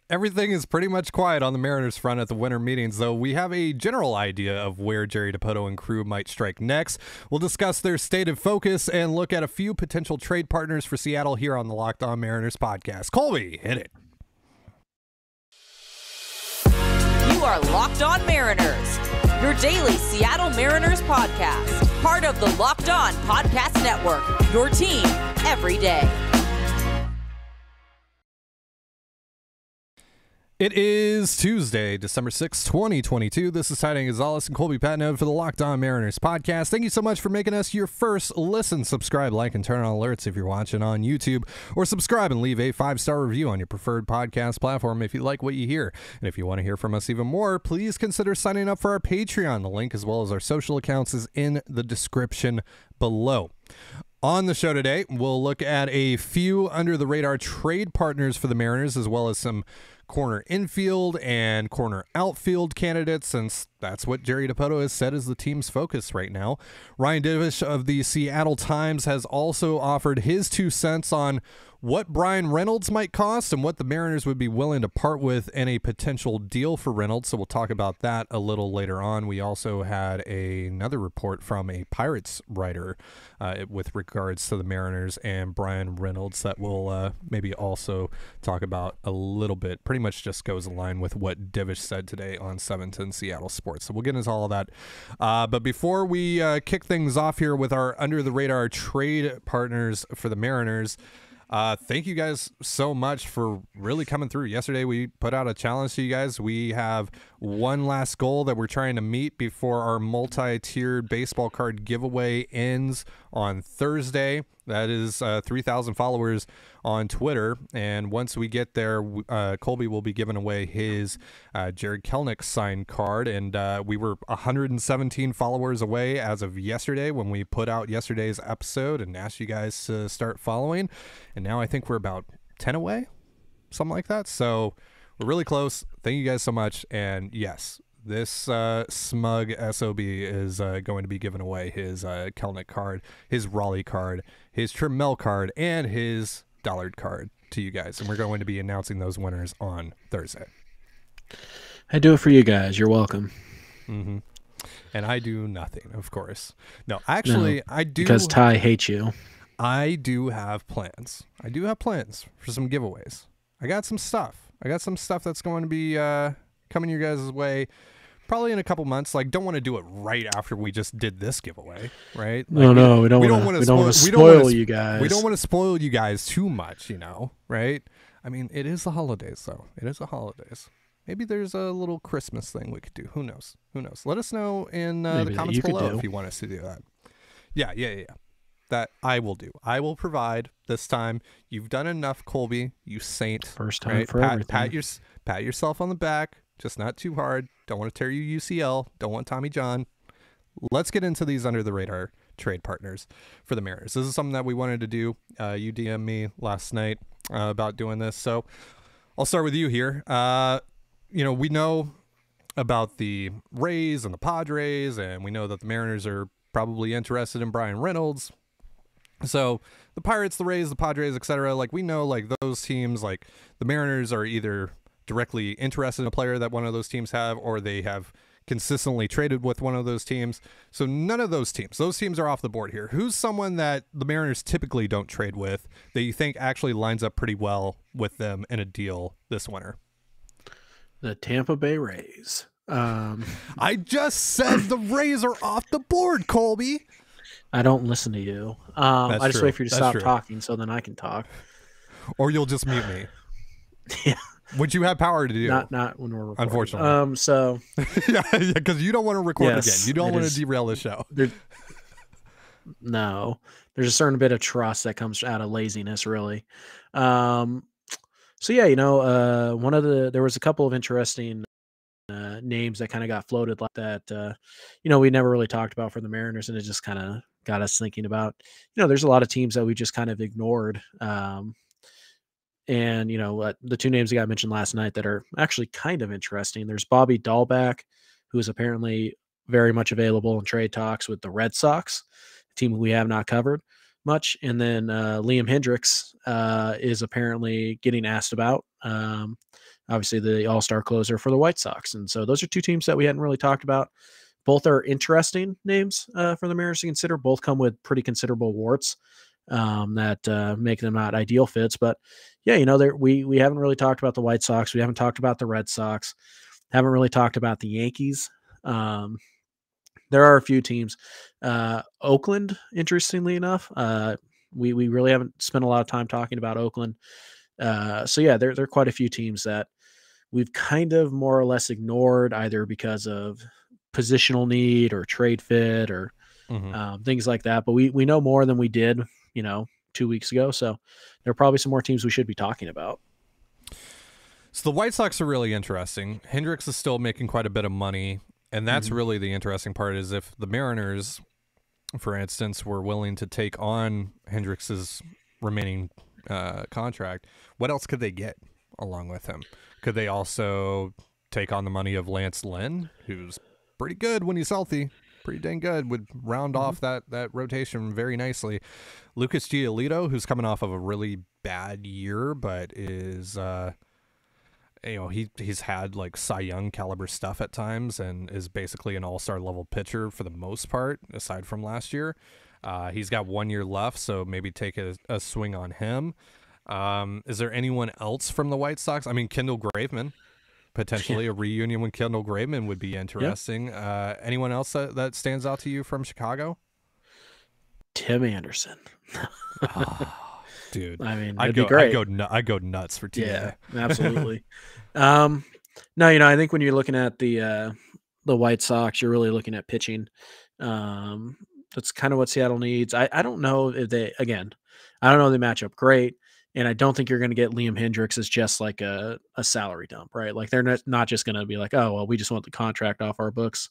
everything is pretty much quiet on the Mariners front at the winter meetings, though we have a general idea of where Jerry Dipoto and crew might strike next. We'll discuss their stated focus and look at a few potential trade partners for Seattle here on the Locked On Mariners podcast. Colby, hit it. You are Locked On Mariners, your daily Seattle Mariners podcast. Part of the Locked On Podcast Network, your team every day. It is Tuesday, December 6th, 2022. This is Ty Gonzalez and Colby Ndipo for the Locked On Mariners podcast. Thank you so much for making us your first listen. Subscribe, like, and turn on alerts if you're watching on YouTube, or subscribe and leave a 5-star review on your preferred podcast platform if you like what you hear. And if you want to hear from us even more, please consider signing up for our Patreon. The link, as well as our social accounts, is in the description below. On the show today, we'll look at a few under-the-radar trade partners for the Mariners, as well as some corner infield and corner outfield candidates, since that's what Jerry Dipoto has said is the team's focus right now. Ryan Divish of the Seattle Times has also offered his 2 cents on what Bryan Reynolds might cost and what the Mariners would be willing to part with in a potential deal for Reynolds. So we'll talk about that a little later on. We also had another report from a Pirates writer with regards to the Mariners and Bryan Reynolds that we'll maybe also talk about a little bit. Pretty much just goes in line with what Divish said today on 710 Seattle Sports. So we'll get into all of that. But before we kick things off here with our under-the-radar trade partners for the Mariners, thank you guys so much for really coming through. Yesterday, we put out a challenge to you guys. We have one last goal that we're trying to meet before our multi-tiered baseball card giveaway ends on Thursday. That is 3,000 followers on Twitter. And once we get there, Colby will be giving away his Jared Kelenic signed card. And we were 117 followers away as of yesterday when we put out yesterday's episode and asked you guys to start following. And now I think we're about 10 away, something like that. So we're really close. Thank you guys so much. And yes, this smug SOB is going to be giving away his Kelenic card, his Raleigh card, his Trammell card, and his Dollard card to you guys. And we're going to be announcing those winners on Thursday. I do it for you guys. You're welcome. Mm-hmm. And I do nothing, of course. No, actually, I do. Because Ty hates you. I do have plans. I do have plans for some giveaways. I got some stuff. That's going to be coming your guys' way probably in a couple months. Like, don't want to do it right after we just did this giveaway, right? Like, no, we don't want to spoil you guys. We don't want to spoil you guys too much, right? I mean, it is the holidays, though. It is the holidays. Maybe there's a little Christmas thing we could do. Who knows? Let us know in the comments below if you want us to do that. Yeah. That I will do. I will provide this time. You've done enough, Colby. You saint. First time right? for everything. Pat yourself on the back. Just not too hard. Don't want to tear your UCL. Don't want Tommy John. Let's get into these under-the-radar trade partners for the Mariners. This is something that we wanted to do. You DM'd me last night about doing this. So I'll start with you here. We know about the Rays and the Padres, and we know that the Mariners are probably interested in Bryan Reynolds. So the Pirates, the Rays, the Padres, etc. Like, we know, like, those teams, like the Mariners are either directly interested in a player that one of those teams have, or they have consistently traded with one of those teams. So none of those teams are off the board here. Who's someone that the Mariners typically don't trade with that you think actually lines up pretty well with them in a deal this winter? The Tampa Bay Rays. I just said the Rays are off the board, Colby. I don't listen to you. I just wait for you to stop talking so then I can talk. Or you'll just mute me. Yeah. Which you have power to do. Not when we're recording. Unfortunately. So yeah, because you don't want to record again. You don't want to derail the show. No. There's a certain bit of trust that comes out of laziness, really. So yeah, there was a couple of interesting names that kind of got floated like that, we never really talked about for the Mariners, and it just kind of got us thinking about, there's a lot of teams that we just kind of ignored. And, the 2 names that got mentioned last night that are actually kind of interesting. There's Bobby Dahlback, who is apparently very much available in trade talks with the Red Sox, a team we have not covered much. And then Liam Hendricks is apparently getting asked about obviously the all-star closer for the White Sox. And so those are two teams that we hadn't really talked about. Both are interesting names for the Mariners to consider. Both come with pretty considerable warts that make them not ideal fits. But yeah, we haven't really talked about the White Sox. We haven't talked about the Red Sox. Haven't really talked about the Yankees. There are a few teams. Oakland, interestingly enough, we really haven't spent a lot of time talking about Oakland. So yeah, there are quite a few teams that we've kind of more or less ignored, either because of positional need or trade fit or things like that. But we know more than we did, 2 weeks ago. So there are probably some more teams we should be talking about. So the White Sox are really interesting. Hendricks is still making quite a bit of money. And that's really the interesting part, is if the Mariners, for instance, were willing to take on Hendricks's remaining contract, what else could they get along with him? Could they also take on the money of Lance Lynn, who's pretty good when he's healthy, pretty dang good, would round off that rotation very nicely. Lucas Giolito, who's coming off of a really bad year, but is he's had like Cy Young caliber stuff at times and is basically an all-star level pitcher for the most part, aside from last year. He's got 1 year left, so maybe take a swing on him. Is there anyone else from the White Sox? I mean, Kendall Graveman, potentially a reunion with Kendall Graveman would be interesting. Yep. Anyone else that stands out to you from Chicago? Tim Anderson. Dude, I mean, it'd be great. I go nuts for TJ. Yeah, absolutely. No, I think when you're looking at the White Sox, you're really looking at pitching. That's kind of what Seattle needs. I don't know if they match up great, and I don't think you're going to get Liam Hendricks as just like a salary dump, right? Like they're not just going to be like, oh, well, we just want the contract off our books.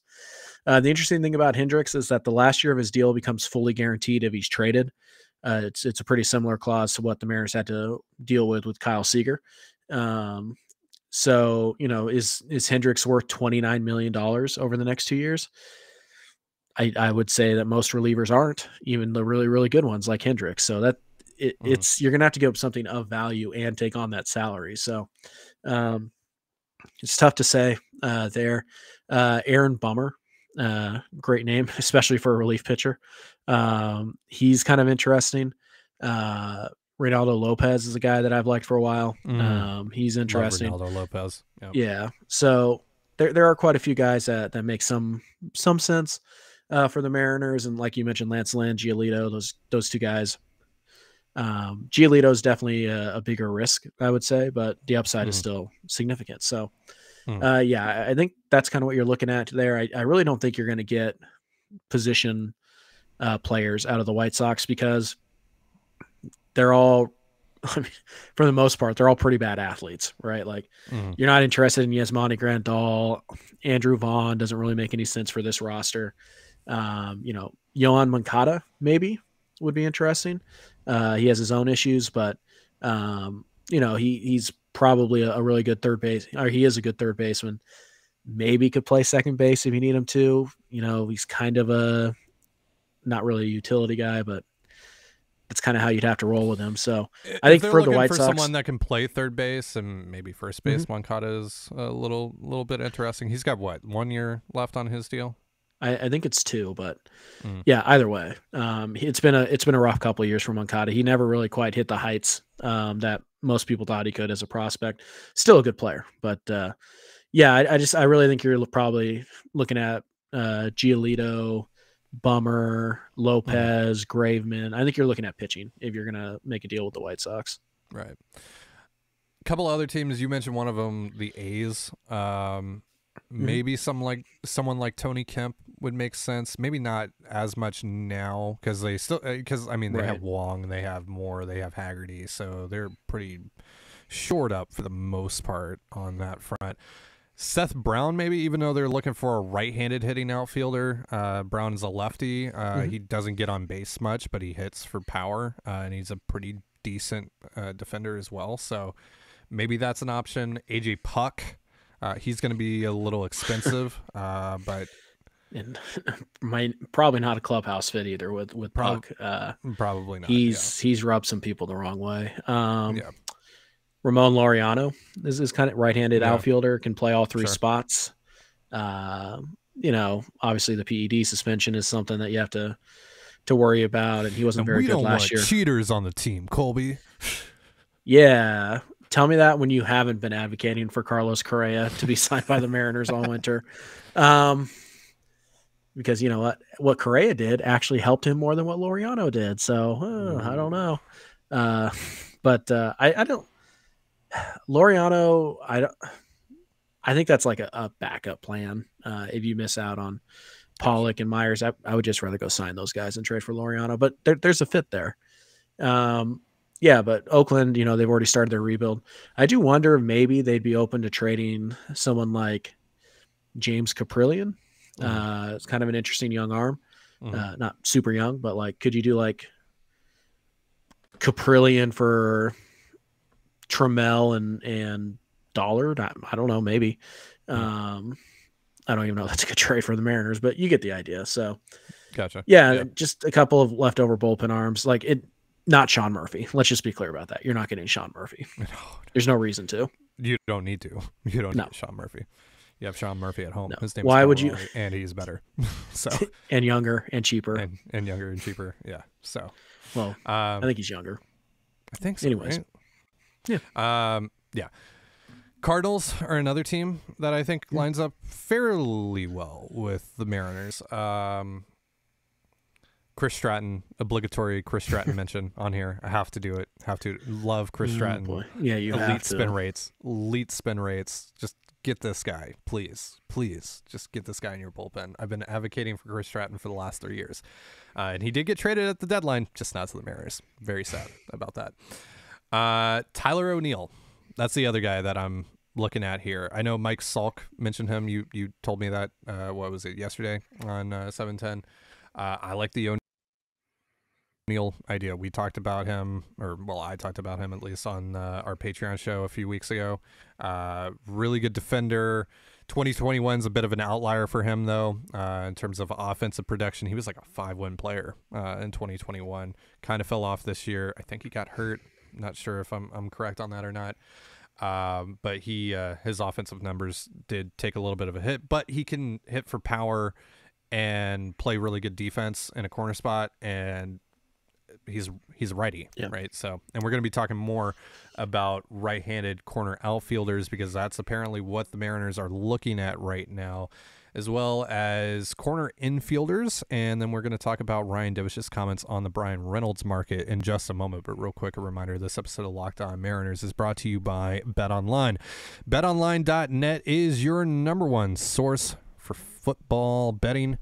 The interesting thing about Hendricks is that the last year of his deal becomes fully guaranteed if he's traded. It's a pretty similar clause to what the Mariners had to deal with Kyle Seager. So, is Hendricks worth $29 million over the next 2 years? I would say that most relievers aren't, even the really, really good ones like Hendricks. So that it's you're going to have to give up something of value and take on that salary. So it's tough to say there. Aaron Bummer, great name, especially for a relief pitcher. He's kind of interesting. Reynaldo Lopez is a guy that I've liked for a while. He's interesting. Love Reynaldo Lopez. Yep. Yeah. So there are quite a few guys that make some sense for the Mariners. And like you mentioned, Lance Lynn, Giolito, those two guys. Giolito is definitely a bigger risk, I would say, but the upside is still significant. So yeah, I think that's kind of what you're looking at there. I really don't think you're going to get position players out of the White Sox because they're all, I mean, for the most part, they're all pretty bad athletes, right? Like you're not interested in Yasmani Grandal. Andrew Vaughn doesn't really make any sense for this roster. Yohan Moncada maybe would be interesting. He has his own issues, but he's probably a really good third base, or he is a good third baseman. Maybe could play second base if you need him to. He's kind of not really a utility guy, but that's kind of how you'd have to roll with him. So I think for the White Sox, someone that can play third base and maybe first base, Moncada is a little bit interesting. He's got 1 year left on his deal. I think it's 2, but yeah, either way, it's been a rough couple of years for Moncada. He never really quite hit the heights that most people thought he could as a prospect. Still a good player, but yeah, I really think you're probably looking at Giolito, Bummer, Lopez, Graveman. I think you're looking at pitching if you're going to make a deal with the White Sox. Right. A couple other teams, you mentioned one of them, the A's. Maybe someone like Tony Kemp would make sense. Maybe not as much now because they have Wong, they have Moore, they have Haggerty, so they're pretty shored up for the most part on that front. Seth Brown, maybe, even though they're looking for a right-handed hitting outfielder. Brown is a lefty. He doesn't get on base much, but he hits for power, and he's a pretty decent defender as well. So maybe that's an option. AJ Puck, he's going to be a little expensive, but and probably not a clubhouse fit either with Puck. Probably not. He's rubbed some people the wrong way. Ramon Laureano is kind of right-handed outfielder, can play all three Sure. spots. Obviously the PED suspension is something that you have to worry about, and he wasn't very good last year. Cheaters on the team, Colby. Yeah. Tell me that when you haven't been advocating for Carlos Correa to be signed by the Mariners all winter. Because you know what Correa did actually helped him more than what Laureano did. So I don't know. But I don't Laureano. I think that's like a backup plan. If you miss out on Pollock and Myers, I would just rather go sign those guys and trade for Laureano. But there's a fit there. Yeah, but Oakland, they've already started their rebuild. I do wonder if maybe they'd be open to trading someone like James Caprillion. It's kind of an interesting young arm. Not super young, but like, could you do like Caprillion for Trammell and Dollard? I don't know, maybe. I don't even know if that's a good trade for the Mariners, but you get the idea. So, gotcha. Yeah, just a couple of leftover bullpen arms. Like it, not Sean Murphy. Let's just be clear about that. You're not getting Sean Murphy. No. There's no reason to. You don't need to. You don't need Sean Murphy. You have Sean Murphy at home. No. His name Why is would you? And he's better. So and younger and cheaper. And younger and cheaper. Yeah. So well, I think he's younger. I think so. Anyways. Right? Yeah. Yeah. Cardinals are another team that I think lines up fairly well with the Mariners. Chris Stratton, obligatory Chris Stratton mention on here. I have to do it. Have to love Chris Stratton. Boy. Yeah, you elite have to. Elite spin rates. Just get this guy, please. Just get this guy in your bullpen. I've been advocating for Chris Stratton for the last 3 years, and he did get traded at the deadline, just not to the Mariners. Very sad about that. Tyler O'Neill, that's the other guy that I'm looking at here. I know Mike Salk mentioned him. You told me that. What was it, yesterday on 710? I like the O'Neill idea. We talked about him, I talked about him at least on our Patreon show a few weeks ago. Really good defender. 2021's a bit of an outlier for him, though, in terms of offensive production. He was like a 5-win player in 2021. Kind of fell off this year. I think he got hurt. Not sure if I'm correct on that or not. But his offensive numbers did take a little bit of a hit, but he can hit for power and play really good defense in a corner spot, and he's righty, right? So, and we're going to be talking more about right-handed corner outfielders because that's apparently what the Mariners are looking at right now, as well as corner infielders. And then we're going to talk about Ryan Divish's comments on the Bryan Reynolds market in just a moment. But real quick, a reminder, this episode of Locked On Mariners is brought to you by BetOnline. BetOnline.net is your number one source for football betting,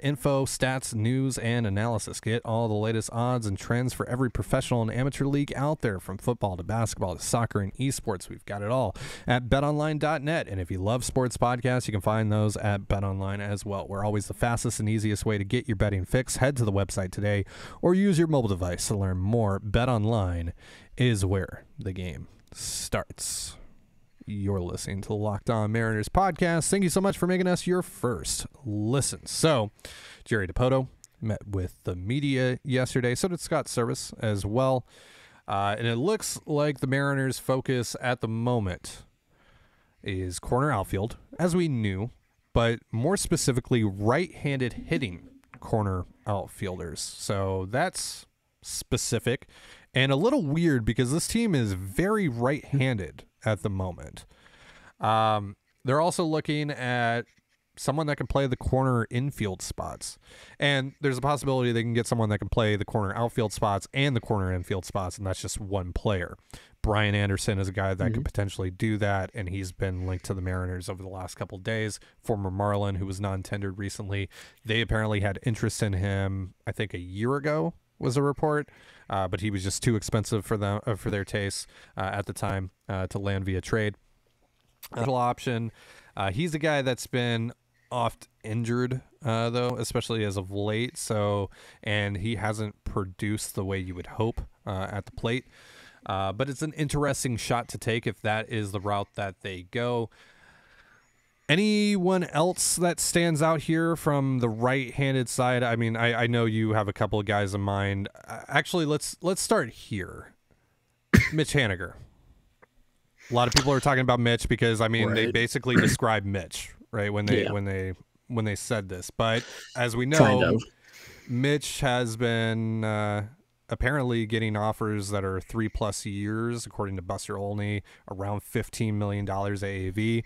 info, stats, news, and analysis. Get all the latest odds and trends for every professional and amateur league out there, from football to basketball to soccer and esports. We've got it all at betonline.net. And if you love sports podcasts, you can find those at BetOnline as well. We're always the fastest and easiest way to get your betting fix. Head to the website today or use your mobile device to learn more. BetOnline is where the game starts. You're listening to the Locked On Mariners podcast. Thank you so much for making us your first listen. So, Jerry Dipoto met with the media yesterday. So did Scott Service as well. And it looks like the Mariners' focus at the moment is corner outfield, as we knew, but more specifically, right-handed hitting corner outfielders. So that's specific and a little weird because this team is very right-handed at the moment. They're also looking at someone that can play the corner infield spots, and there's a possibility they can get someone that can play the corner outfield spots and the corner infield spots, and that's just one player. Brian Anderson is a guy that could potentially do that, and he's been linked to the Mariners over the last couple of days. Former Marlin, who was non-tendered recently, they apparently had interest in him, I think a year ago was a report, but he was just too expensive for them, for their tastes at the time, to land via trade. Option. He's a guy that's been oft injured, though, especially as of late. So, and he hasn't produced the way you would hope at the plate. But it's an interesting shot to take if that is the route that they go. Anyone else that stands out here from the right-handed side? I mean, I know you have a couple of guys in mind. Actually, let's start here. Mitch Haniger. A lot of people are talking about Mitch because they Right. basically described Mitch, right, when they said this. But as we know, Kind of. Mitch has been apparently getting offers that are 3+ years, according to Buster Olney, around $15 million AAV.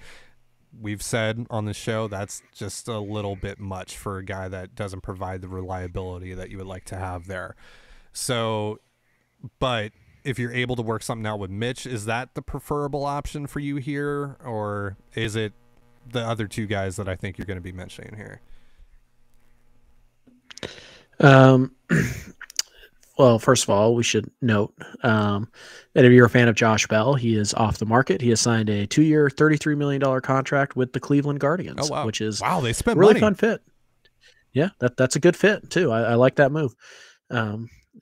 We've said on the show that's just a little bit much for a guy that doesn't provide the reliability that you would like to have there. So, but if you're able to work something out with Mitch, is that the preferable option for you here, or is it the other two guys that I think you're going to be mentioning here? Well, first of all, we should note that if you're a fan of Josh Bell, he is off the market. He has signed a 2-year, $33 million contract with the Cleveland Guardians, Oh, wow. which is Wow, they spent a really money. fun fit. Yeah, that's a good fit too. I like that move.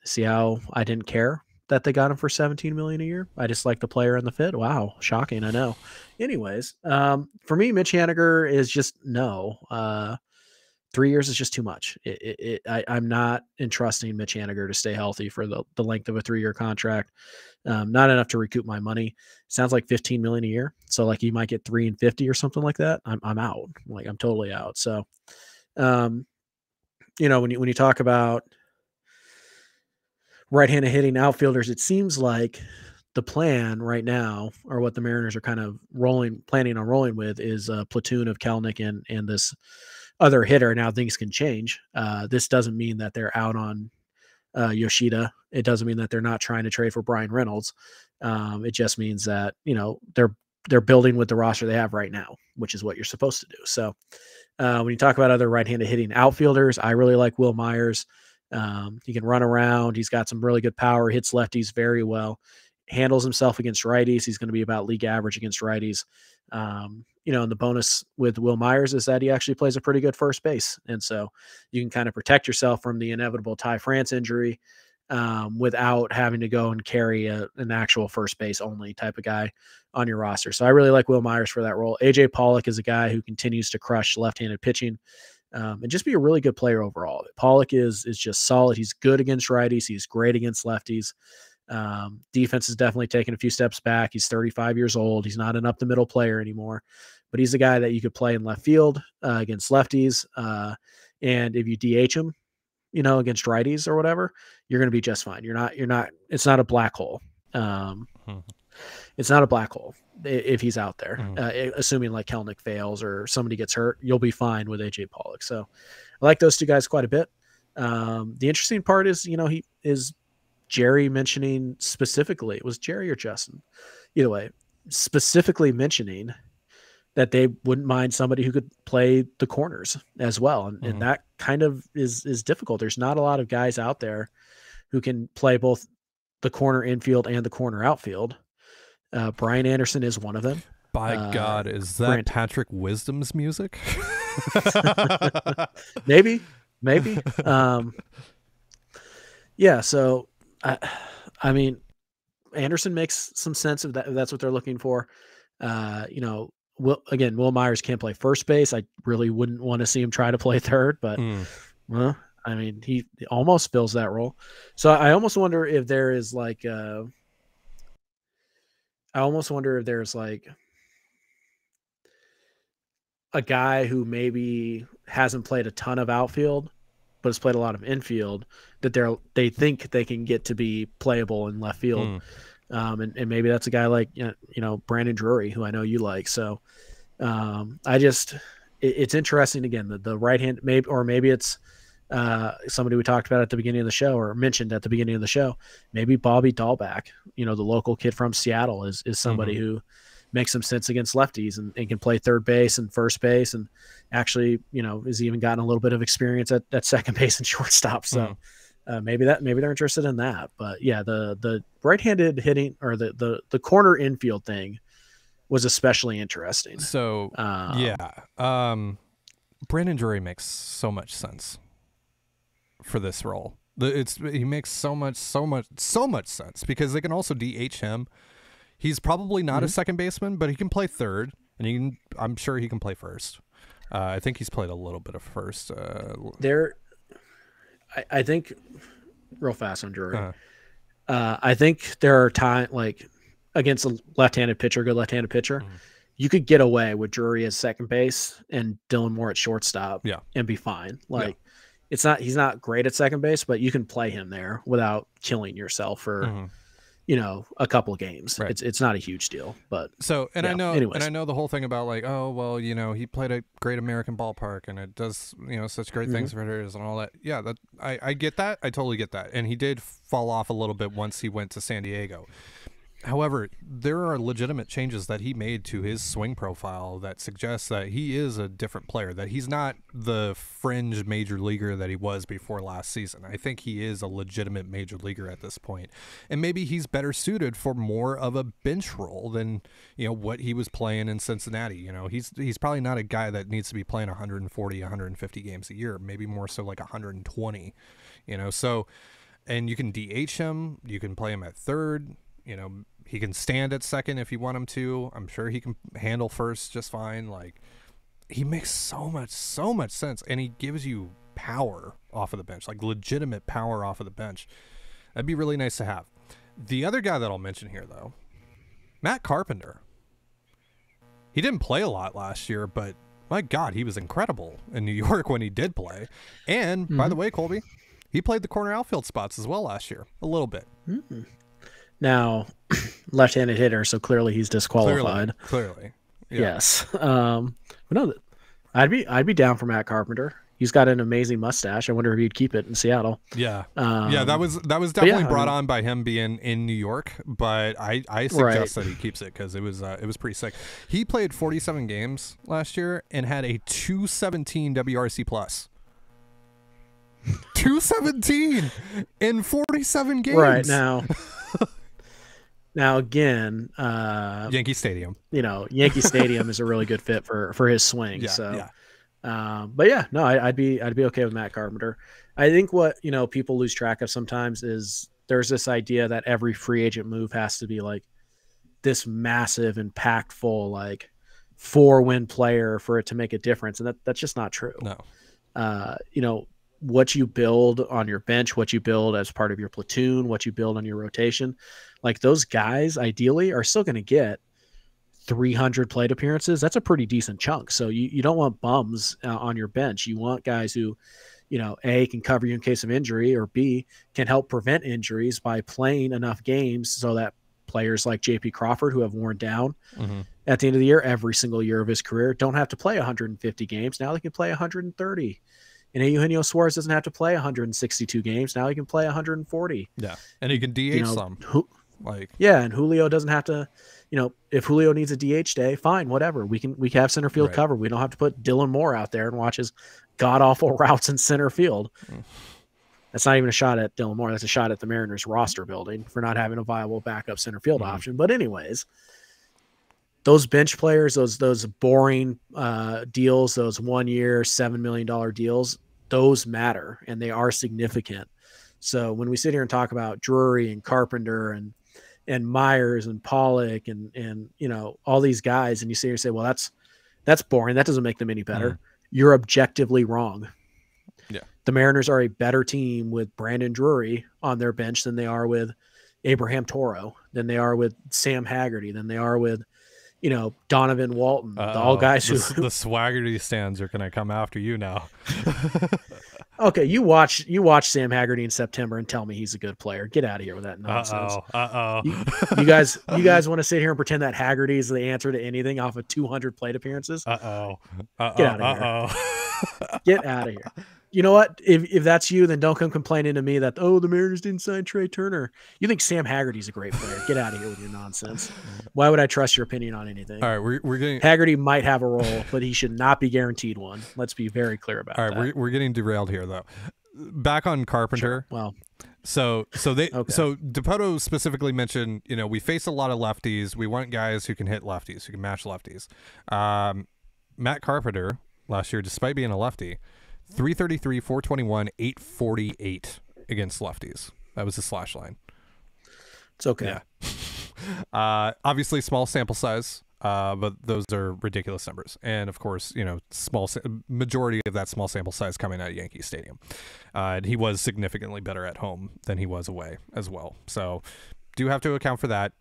See how I didn't care that they got him for $17 million a year. I just like the player and the fit. Wow, shocking. I know. Anyways, for me, Mitch Haniger is just no. 3 years is just too much. I'm not entrusting Mitch Haniger to stay healthy for the length of a 3-year contract. Not enough to recoup my money. Sounds like $15 million a year. So like you might get 3 and 50 or something like that. I'm out. Like I'm totally out. So, when you talk about right-handed hitting outfielders, it seems like the plan right now, or what the Mariners are kind of planning on rolling with, is a platoon of Kelenic and this other hitter. Now things can change. This doesn't mean that they're out on Yoshida. It doesn't mean that they're not trying to trade for Bryan Reynolds. It just means that they're building with the roster they have right now, which is what you're supposed to do. So when you talk about other right-handed hitting outfielders, I really like Will Myers. He can run around. He's got some really good power. Hits lefties very well. Handles himself against righties. He's going to be about league average against righties. And the bonus with Will Myers is that he actually plays a pretty good first base. And so you can kind of protect yourself from the inevitable Ty France injury without having to go and carry an actual first base only type of guy on your roster. So I really like Will Myers for that role. AJ Pollock is a guy who continues to crush left-handed pitching and just be a really good player overall. Pollock is just solid. He's good against righties. He's great against lefties. Defense is definitely taking a few steps back. He's 35 years old. He's not an up the middle player anymore, but he's a guy that you could play in left field against lefties. And if you DH him, against righties or whatever, you're going to be just fine. It's not a black hole. It's not a black hole if he's out there, assuming like Kelenic fails or somebody gets hurt, you'll be fine with AJ Pollock. So I like those two guys quite a bit. The interesting part is, he is Jerry mentioning specifically, it was Jerry or Justin, either way, specifically mentioning that they wouldn't mind somebody who could play the corners as well. And that kind of is difficult. There's not a lot of guys out there who can play both the corner infield and the corner outfield. Brian Anderson is one of them. By God, is that Patrick Wisdom's music? Maybe. Yeah. So, I mean, Anderson makes some sense if that's what they're looking for. Will Myers can't play first base. I really wouldn't want to see him try to play third, but well, I mean, he almost fills that role. So I almost wonder if there is like, a guy who maybe hasn't played a ton of outfield, but has played a lot of infield, that they think they can get to be playable in left field. And maybe that's a guy like, Brandon Drury, who I know you like. So it's interesting again, the right hand, maybe it's somebody we talked about at the beginning of the show or mentioned at the beginning of the show. Maybe Bobby Dahlback, the local kid from Seattle is somebody who makes some sense against lefties and can play third base and first base. And actually, has even gotten a little bit of experience at second base and shortstop. So maybe they're interested in that, but yeah, the right-handed hitting or the corner infield thing was especially interesting. So Brandon Drury makes so much sense for this role. He makes so much sense because they can also DH him. He's probably not a second baseman, but he can play third, and I'm sure he can play first. I think he's played a little bit of first. I think real fast on Drury. I think there are times like against a left-handed pitcher, good left-handed pitcher, you could get away with Drury as second base and Dylan Moore at shortstop and be fine. Like he's not great at second base, but you can play him there without killing yourself for, a couple of games. Right. It's not a huge deal, but I know the whole thing about like, oh, well, he played a great American ballpark and it does, such great things for hitters and all that. Yeah, I get that. I totally get that. And he did fall off a little bit once he went to San Diego. However, there are legitimate changes that he made to his swing profile that suggests that he is a different player, that he's not the fringe major leaguer that he was before last season. I think he is a legitimate major leaguer at this point. And maybe he's better suited for more of a bench role than, what he was playing in Cincinnati. He's probably not a guy that needs to be playing 140, 150 games a year, maybe more so like 120, so, and you can DH him, you can play him at third. He can stand at second if you want him to. I'm sure he can handle first just fine. Like, he makes so much sense, and he gives you power off of the bench, like legitimate power off of the bench. That'd be really nice to have. The other guy that I'll mention here, though, Matt Carpenter. He didn't play a lot last year, but my God, he was incredible in New York when he did play. And by the way, Colby, he played the corner outfield spots as well last year, a little bit. Now, left-handed hitter, so clearly he's disqualified. Clearly. Yeah. Yes. No, I'd be down for Matt Carpenter. He's got an amazing mustache. I wonder if he'd keep it in Seattle. Yeah. That was definitely brought on by him being in New York, but I suggest that he keeps it because it was pretty sick. He played 47 games last year and had a 217 WRC plus. 217 in 47 games. Right now. Now Yankee Stadium. Yankee Stadium is a really good fit for his swing. I'd be okay with Matt Carpenter. I think what people lose track of sometimes is there's this idea that every free agent move has to be like this massive, impactful, like 4-win player for it to make a difference, and that's just not true. No. What you build on your bench, what you build as part of your platoon, what you build on your rotation, like those guys ideally are still going to get 300 plate appearances. That's a pretty decent chunk. So you don't want bums on your bench. You want guys who, A, can cover you in case of injury, or B, can help prevent injuries by playing enough games so that players like JP Crawford, who have worn down at the end of the year, every single year of his career, don't have to play 150 games. Now they can play 130. And Eugenio Suarez doesn't have to play 162 games. Now he can play 140. Yeah, and he can DH some. And Julio doesn't have to. If Julio needs a DH day, fine, whatever. We can have center field covered. We don't have to put Dylan Moore out there and watch his god awful routes in center field. That's not even a shot at Dylan Moore. That's a shot at the Mariners roster building for not having a viable backup center field option. But anyways, those bench players, those boring deals, those 1 year, $7 million deals, those matter and they are significant. So when we sit here and talk about Drury and Carpenter and Myers and Pollock and all these guys, and you sit here and say, well, that's boring. That doesn't make them any better. You're objectively wrong. Yeah. The Mariners are a better team with Brandon Drury on their bench than they are with Abraham Toro, than they are with Sam Haggerty, than they are with Donovan Walton, all guys who the Swaggerty stands are going to come after you now. Okay, you watch Sam Haggerty in September and tell me he's a good player. Get out of here with that nonsense. You guys want to sit here and pretend that Haggerty is the answer to anything off of 200 plate appearances? Get out of here. Get out of here. You know what? If that's you, then don't come complaining to me that, the Mariners didn't sign Trey Turner. You think Sam Haggerty's a great player. Get out of here with your nonsense. Why would I trust your opinion on anything? All right, we're getting... Haggerty might have a role, but he should not be guaranteed one. Let's be very clear about that. All right, we're getting derailed here, though. Back on Carpenter. Sure. Well... So Dipoto specifically mentioned, we face a lot of lefties. We want guys who can hit lefties, who can match lefties. Matt Carpenter last year, despite being a lefty, 333, 421, 848 against lefties. That was his slash line. It's okay. Yeah. Obviously small sample size, but those are ridiculous numbers. And of course, majority of that small sample size coming out of Yankee Stadium. And he was significantly better at home than he was away as well. So do have to account for that.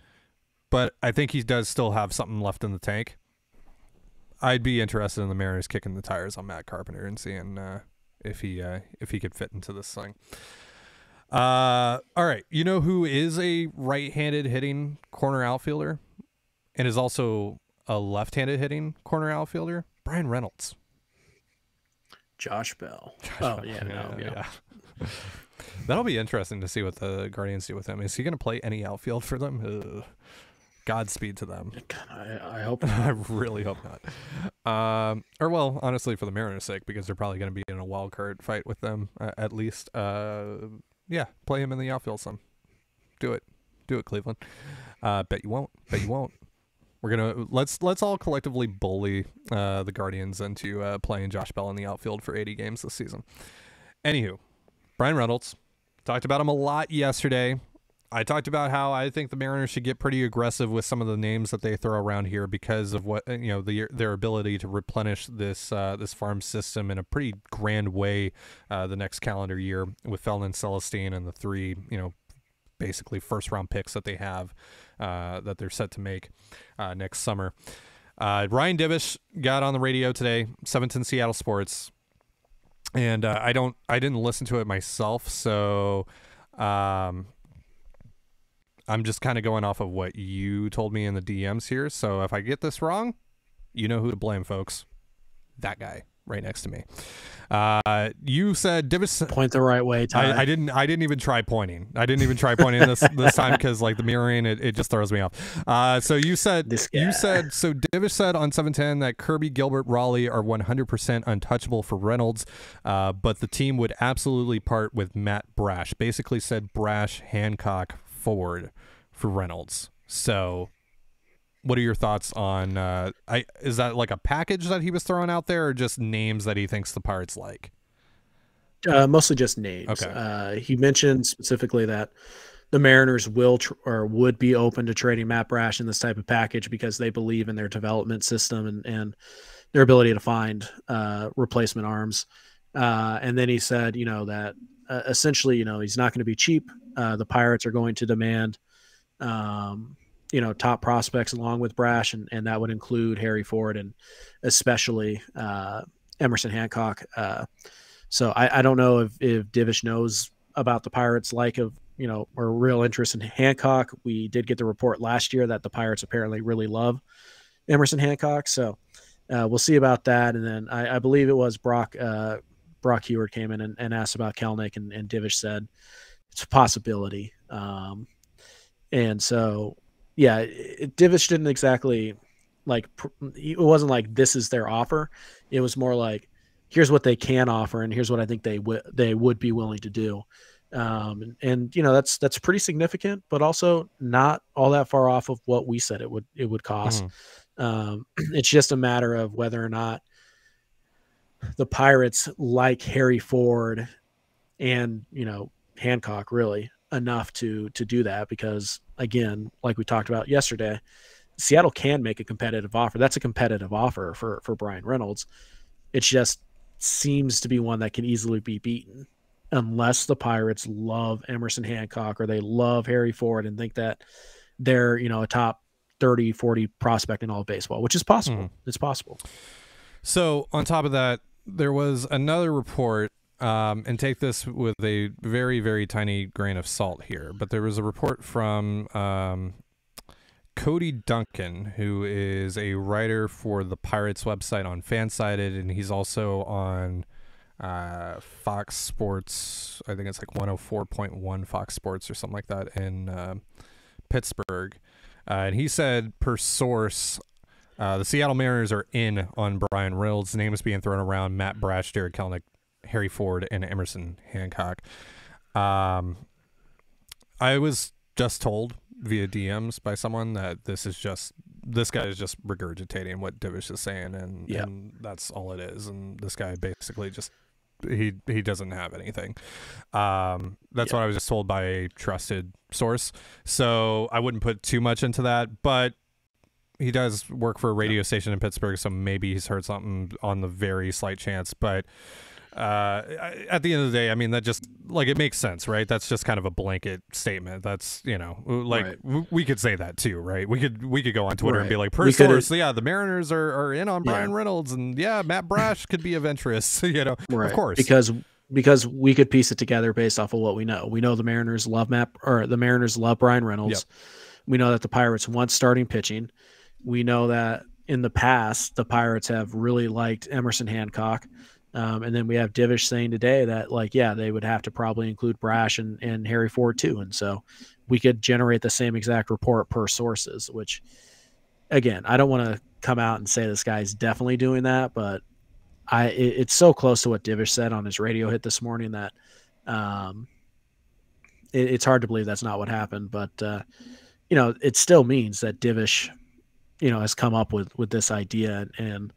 but I think he does still have something left in the tank. I'd be interested in the Mariners kicking the tires on Matt Carpenter and seeing if he could fit into this thing. All right, you know who is a right-handed hitting corner outfielder and is also a left-handed hitting corner outfielder? Bryan Reynolds. Josh Bell. Yeah. That'll be interesting to see what the Guardians do with him. Is he going to play any outfield for them? Ugh. Godspeed to them. I hope not. I really hope not. Or well, honestly, for the Mariners' sake, because they're probably going to be in a wild card fight with them at least. Yeah, play him in the outfield some. Do it, Cleveland. Bet you won't. We're gonna let's all collectively bully the Guardians into playing Josh Bell in the outfield for 80 games this season. Anywho, Bryan Reynolds, talked about him a lot yesterday. I talked about how I think the Mariners should get pretty aggressive with some of the names that they throw around here because of what their ability to replenish this farm system in a pretty grand way the next calendar year with Felton, Celestine, and the three basically first round picks that they have that they're set to make next summer. Ryan Divish got on the radio today, 710 Seattle Sports, and I didn't listen to it myself, so. I'm just kind of going off of what you told me in the DMs here. So if I get this wrong, you know who to blame, folks. That guy right next to me. You said Divish. Point the right way, Ty. I didn't even try pointing. I didn't even try pointing this time because like the mirroring, it just throws me off. So you said so Divish said on 710 that Kirby, Gilbert, Raleigh are 100% untouchable for Reynolds, but the team would absolutely part with Matt Brash. Basically said Brash, Hancock, forward for Reynolds. So what are your thoughts on is that like a package that he was throwing out there or just names that he thinks the Pirates like? Mostly just names. Okay. He mentioned specifically that the Mariners would be open to trading Matt Brash in this type of package because they believe in their development system and their ability to find replacement arms. And then he said, that essentially, he's not going to be cheap. The Pirates are going to demand, top prospects along with Brash, and that would include Harry Ford and especially Emerson Hancock. So I don't know if Divish knows about the Pirates' or real interest in Hancock. We did get the report last year that the Pirates apparently really love Emerson Hancock. So we'll see about that. And then I believe it was Brock Heward came in and asked about Kelnick, and Divish said it's a possibility. And so, yeah, Divish didn't exactly it wasn't like this is their offer. It was more like, here's what they can offer, and here's what I think they would be willing to do. That's pretty significant, but also not all that far off of what we said it would cost. It's just a matter of whether or not the Pirates like Harry Ford and, Hancock really enough to do that, because again, like we talked about yesterday, Seattle can make a competitive offer. That's a competitive offer for Bryan Reynolds. It just seems to be one that can easily be beaten unless the Pirates love Emerson Hancock or they love Harry Ford and think that they're, a top 30, 40 prospect in all of baseball, which is possible. It's possible. So on top of that, there was another report, and take this with a very, very tiny grain of salt here, but there was a report from Cody Duncan, who is a writer for the Pirates website on Fansided, and he's also on Fox Sports. I think it's like 104.1 Fox Sports or something like that in Pittsburgh. And he said, per source, the Seattle Mariners are in on Bryan Reynolds. Name is being thrown around: Matt Brash, Derek Kelnick, Harry Ford, and Emerson Hancock. I was just told via DMs by someone that this guy is just regurgitating what Divish is saying, and that's all it is. And this guy basically just he doesn't have anything. That's what I was just told by a trusted source. So I wouldn't put too much into that, but he does work for a radio station in Pittsburgh, so maybe he's heard something on the very slight chance. But at the end of the day, I mean, that just like it makes sense, right? That's just kind of a blanket statement. That's like we could say that too, right? We could go on Twitter and be like, per source, yeah, the Mariners are in on Bryan Reynolds, and yeah, Matt Brash could be of interest, of course, because we could piece it together based off of what we know. We know the Mariners love Bryan Reynolds. Yep. We know that the Pirates want starting pitching. We know that in the past, the Pirates have really liked Emerson Hancock. And then we have Divish saying today that, like, yeah, they would have to probably include Brash and Harry Ford too. And so we could generate the same exact report per sources, which, again, I don't want to come out and say this guy's definitely doing that, but it's so close to what Divish said on his radio hit this morning that it's hard to believe that's not what happened. But, it still means that Divish, has come up with this idea and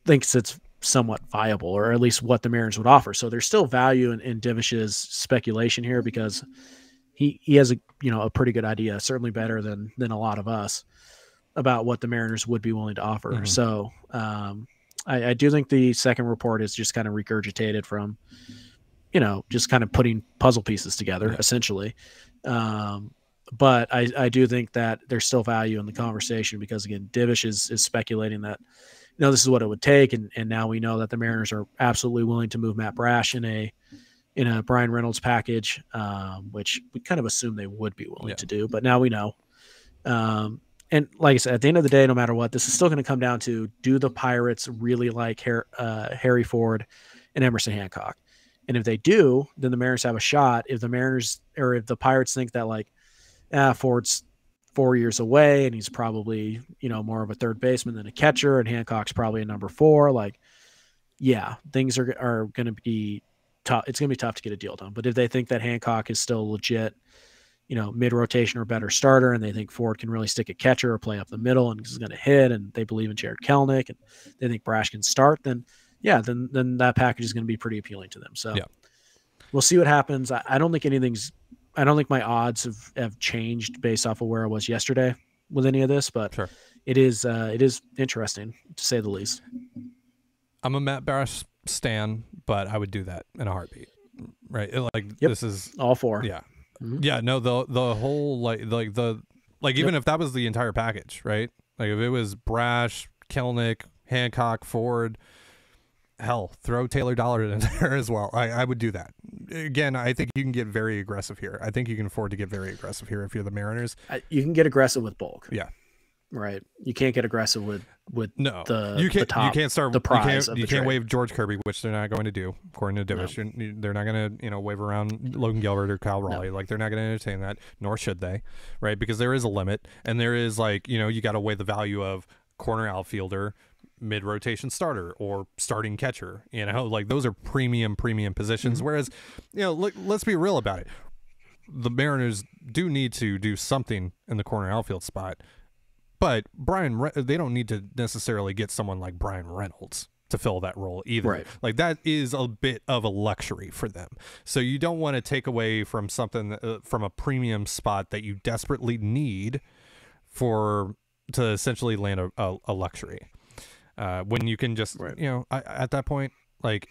thinks it's somewhat viable, or at least what the Mariners would offer. So there's still value in Divish's speculation here because he has a pretty good idea, certainly better than a lot of us, about what the Mariners would be willing to offer. Mm-hmm. So I do think the second report is just kind of regurgitated from, just kind of putting puzzle pieces together, essentially. But I do think that there's still value in the conversation because, again, Divish is speculating that, this is what it would take. And now we know that the Mariners are absolutely willing to move Matt Brash in a Bryan Reynolds package, which we kind of assumed they would be willing to do, but now we know. And like I said, at the end of the day, no matter what, this is still going to come down to, do the Pirates really like Harry Ford and Emerson Hancock? And if they do, then the Mariners have a shot. If the Pirates think that, like, Ford's 4 years away and he's probably, more of a third baseman than a catcher, and Hancock's probably a number 4, like, yeah, things are going to be tough. It's going to be tough to get a deal done. But if they think that Hancock is still legit, mid-rotation or better starter, and they think Ford can really stick a catcher or play up the middle and is going to hit, and they believe in Jared Kelenic, and they think Brash can start, then that package is going to be pretty appealing to them. So we'll see what happens. I don't think my odds have changed based off of where I was yesterday with any of this, but it is interesting, to say the least. I'm a Matt Brash stan, but I would do that in a heartbeat, right? This is all 4. Yeah. Mm-hmm. Yeah. No, the whole, even if that was the entire package, right? Like if it was Brash, Kelenic, Hancock, Ford, hell, throw Taylor Dollar in there as well. I would do that. Again, I think you can get very aggressive here. I think you can afford to get very aggressive here if you're the Mariners. You can get aggressive with bulk. Yeah. Right. You can't get aggressive with you can't start the prize. You can't waive George Kirby, which they're not going to do, according to Divish. No. They're not going to wave around Logan Gilbert or Kyle Raleigh. No. Like, they're not going to entertain that, nor should they, right? Because there is a limit, and there is, you got to weigh the value of corner outfielder, mid-rotation starter, or starting catcher. Those are premium positions. Mm-hmm. Whereas, let's be real about it. The Mariners do need to do something in the corner outfield spot, but they don't need to necessarily get someone like Bryan Reynolds to fill that role either. Right. Like, that is a bit of a luxury for them. So you don't want to take away from something from a premium spot that you desperately need to essentially land a luxury. When you can just, at that point, like,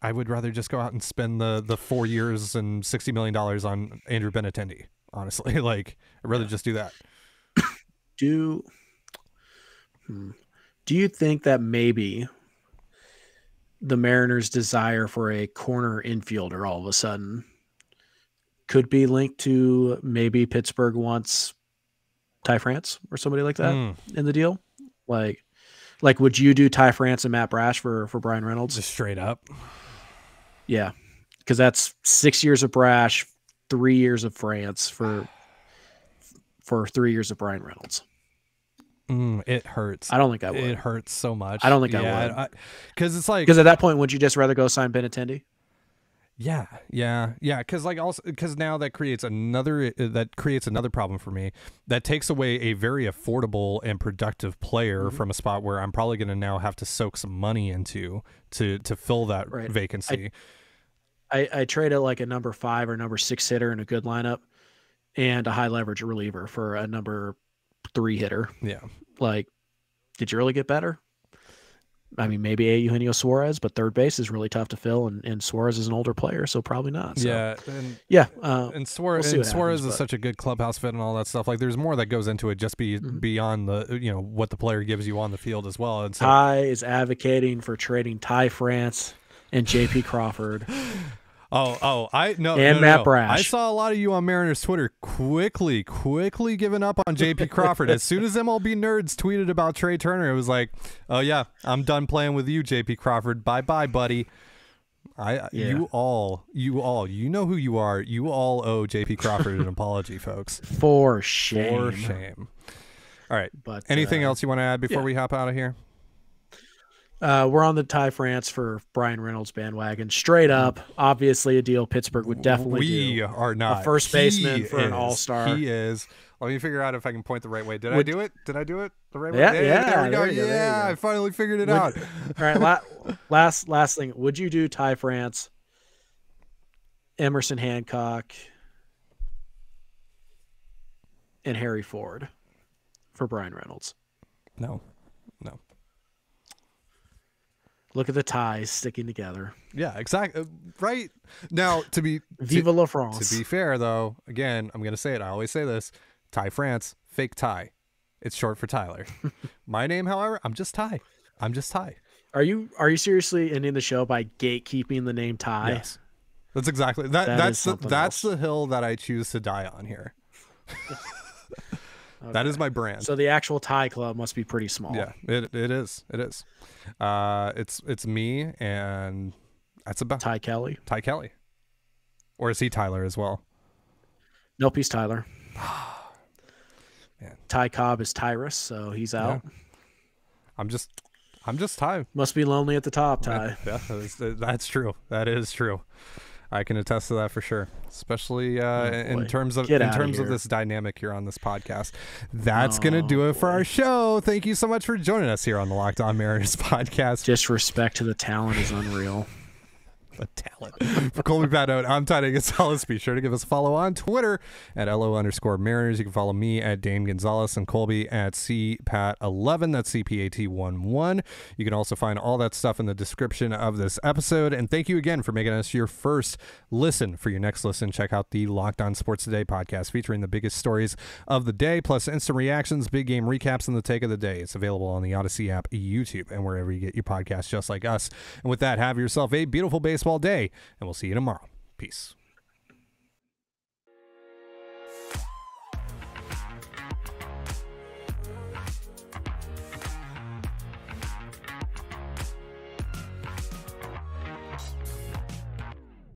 I would rather just go out and spend the 4 years and $60 million on Andrew Benintendi, honestly. Like, I'd rather just do that. Do you think that maybe the Mariners' desire for a corner infielder all of a sudden could be linked to maybe Pittsburgh wants Ty France or somebody like that in the deal? Like, would you do Ty France and Matt Brash for Bryan Reynolds? Just straight up. Yeah. Because that's 6 years of Brash, 3 years of France for 3 years of Bryan Reynolds. It hurts. I don't think I would. It hurts so much. I don't think I would. Because at that point, would you just rather go sign Benintendi? Yeah. Because now that creates another problem for me. That takes away a very affordable and productive player from a spot where I'm probably going to now have to soak some money into to fill that vacancy. I traded like a number 5 or number 6 hitter in a good lineup and a high leverage reliever for a number 3 hitter. Yeah. Like, did you really get better? I mean, maybe Eugenio Suarez, but third base is really tough to fill, and Suarez is an older player, so probably not. So, yeah, and Suarez is such a good clubhouse fit and all that stuff. Like, there's more that goes into it just beyond the what the player gives you on the field as well. And so, Ty is advocating for trading Ty France and J.P. Crawford. Matt Brash. I saw a lot of you on Mariners Twitter quickly giving up on J.P. Crawford. As soon as MLB Nerds tweeted about Trey Turner, it was like, oh yeah, I'm done playing with you, J.P. Crawford. Bye bye, buddy. You know who you are. You all owe J.P. Crawford an apology, folks. For shame. For shame. All right. But anything else you want to add before we hop out of here? We're on the Ty France for Bryan Reynolds bandwagon. Straight up, obviously a deal Pittsburgh would definitely do. We are not. A first baseman for an all-star. He is. Let me figure out if I can point the right way. Did I do it the right way? Yeah, there we go. There you go. I finally figured it out. All right, last thing. Would you do Ty France, Emerson Hancock, and Harry Ford for Bryan Reynolds? No. Look at the ties sticking together. Yeah, exactly. Right. Now, Viva la France. To be fair, though, again, I'm going to say it. I always say this. Ty France, fake Ty. It's short for Tyler. My name, however, I'm just Ty. Are you seriously ending the show by gatekeeping the name Ty? Yes. That's exactly that's the hill that I choose to die on here. Okay. That is my brand. So the actual Ty club must be pretty small. Yeah, it is. It's me, and that's about Ty Kelly. Or is he Tyler as well? Nope, he's Tyler. Man. Ty Cobb is Tyrus, so he's out. Yeah. I'm just Ty. Must be lonely at the top, Ty. Yeah, that's true. That is true. I can attest to that for sure, especially in terms of this dynamic here on this podcast. That's going to do it for our show. Thank you so much for joining us here on the Locked On Mariners podcast. Disrespect to the talent is unreal. The talent. For Colby, Zato, I'm Ty Gonzalez. Be sure to give us a follow on Twitter at LO_Mariners. You can follow me at Dane Gonzalez and Colby at CPAT11. That's CPAT11. You can also find all that stuff in the description of this episode. And thank you again for making us your first listen. For your next listen, check out the Locked On Sports Today podcast featuring the biggest stories of the day, plus instant reactions, big game recaps, and the take of the day. It's available on the Odyssey app, YouTube, and wherever you get your podcasts just like us. And with that, have yourself a beautiful baseball day, and we'll see you tomorrow. Peace.